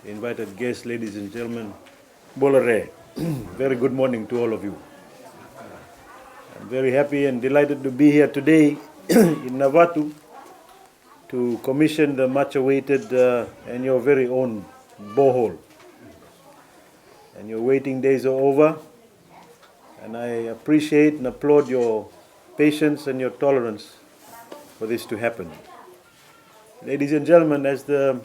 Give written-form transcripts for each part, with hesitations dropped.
Invited guests, ladies and gentlemen, Bolare, very good morning to all of you. I'm very happy and delighted to be here today in Navatu to commission the much awaited and your very own borehole. And your waiting days are over, and I appreciate and applaud your patience and your tolerance for this to happen. Ladies and gentlemen, as the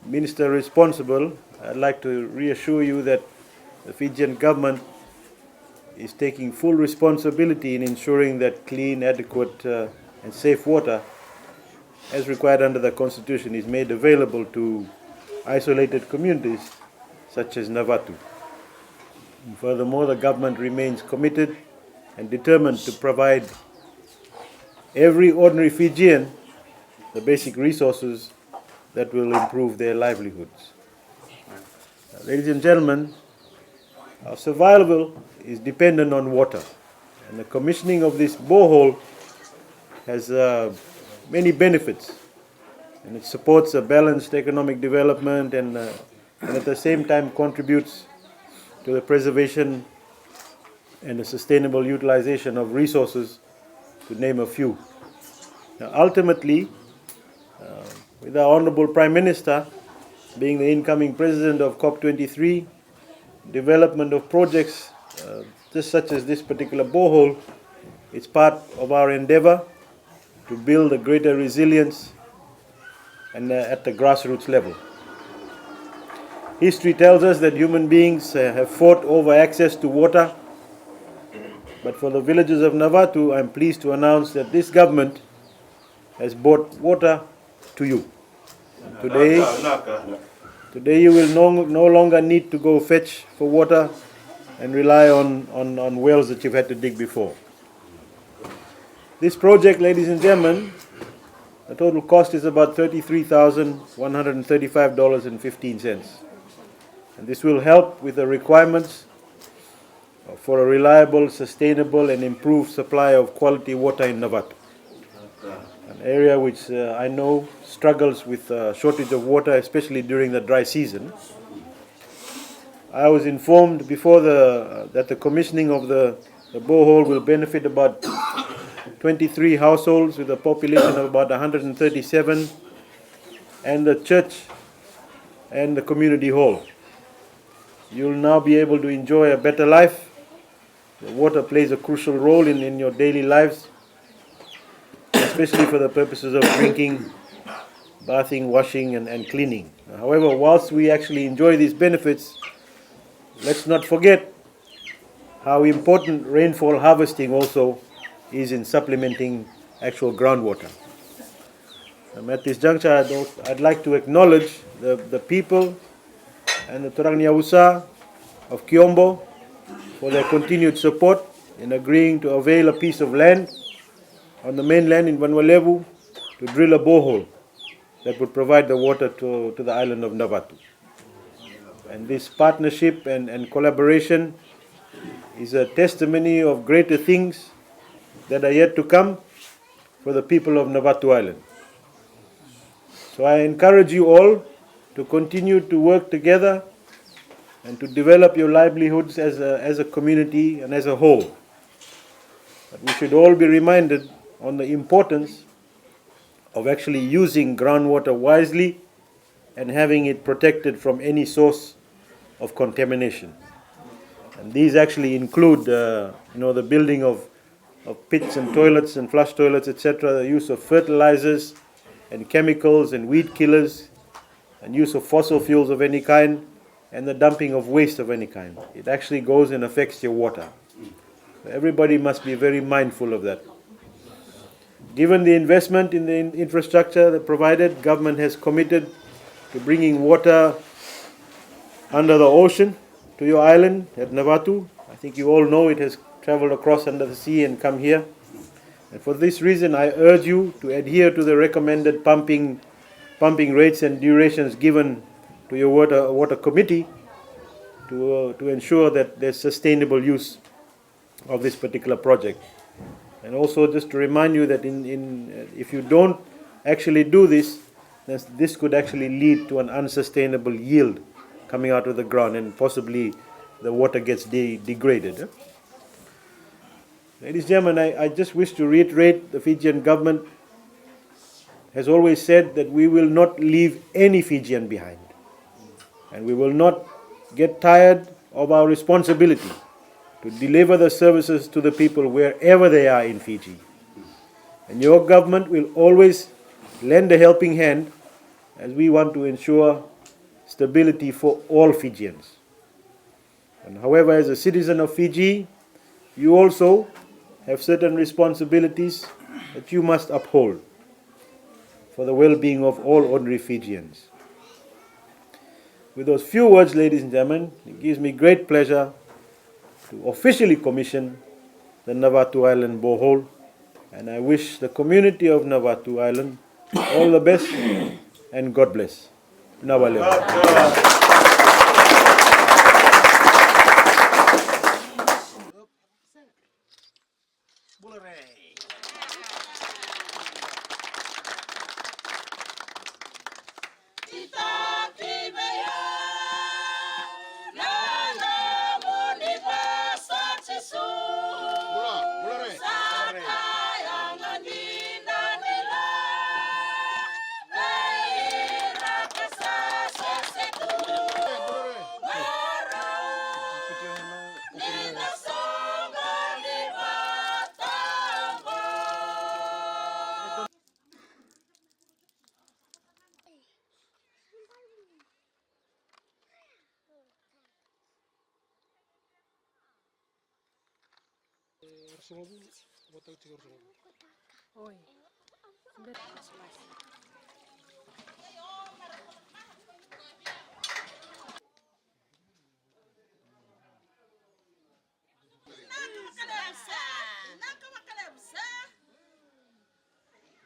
Minister responsible, I'd like to reassure you that the Fijian government is taking full responsibility in ensuring that clean, adequate and safe water, as required under the Constitution, is made available to isolated communities such as Navatu. And furthermore, the government remains committed and determined to provide every ordinary Fijian the basic resources that will improve their livelihoods. Ladies and gentlemen, our survival is dependent on water, and the commissioning of this borehole has many benefits, and it supports a balanced economic development and at the same time contributes to the preservation and the sustainable utilization of resources, to name a few. Now, ultimately, with our Honorable Prime Minister being the incoming President of COP23, development of projects just such as this particular borehole, it's part of our endeavor to build a greater resilience and at the grassroots level. History tells us that human beings have fought over access to water, but for the villagers of Navatu, I'm pleased to announce that this government has brought water to you. Today you will no longer need to go fetch for water and rely on wells that you've had to dig before. This project, ladies and gentlemen, the total cost is about $33,135.15. And this will help with the requirements for a reliable, sustainable and improved supply of quality water in Navatu, an area which I know struggles with shortage of water, especially during the dry season. I was informed before that the commissioning of the borehole will benefit about 23 households with a population of about 137, and the church and the community hall. You'll now be able to enjoy a better life. The water plays a crucial role in your daily lives, especially for the purposes of drinking, bathing, washing and cleaning. However, whilst we actually enjoy these benefits, let's not forget how important rainfall harvesting also is in supplementing actual groundwater. At this juncture, I'd like to acknowledge the people and the Torang Nyausa of Kiombo for their continued support in agreeing to avail a piece of land on the mainland in Vanuatu to drill a borehole that would provide the water to the island of Navatu. And this partnership and collaboration is a testimony of greater things that are yet to come for the people of Navatu Island. So I encourage you all to continue to work together and to develop your livelihoods as a community and as a whole. But we should all be reminded on the importance of actually using groundwater wisely and having it protected from any source of contamination. And these actually include the building of pits and toilets and flush toilets, etc., the use of fertilizers and chemicals and weed killers, and use of fossil fuels of any kind, and the dumping of waste of any kind. It actually goes and affects your water. So everybody must be very mindful of that. Given the investment in the infrastructure that provided, government has committed to bringing water under the ocean to your island at Navatu. I think you all know it has traveled across under the sea and come here. And for this reason, I urge you to adhere to the recommended pumping rates and durations given to your water committee to ensure that there's sustainable use of this particular project. And also just to remind you that if you don't actually do this, then this could actually lead to an unsustainable yield coming out of the ground, and possibly the water gets degraded. Ladies and gentlemen, I just wish to reiterate, the Fijian government has always said that we will not leave any Fijian behind. And we will not get tired of our responsibility to deliver the services to the people wherever they are in Fiji. And your government will always lend a helping hand, as we want to ensure stability for all Fijians. And however, as a citizen of Fiji, you also have certain responsibilities that you must uphold for the well-being of all ordinary Fijians. With those few words, ladies and gentlemen, it gives me great pleasure to officially commission the Navatu Island Borehole, and I wish the community of Navatu Island all the best and God bless. Nawaleo. Oi.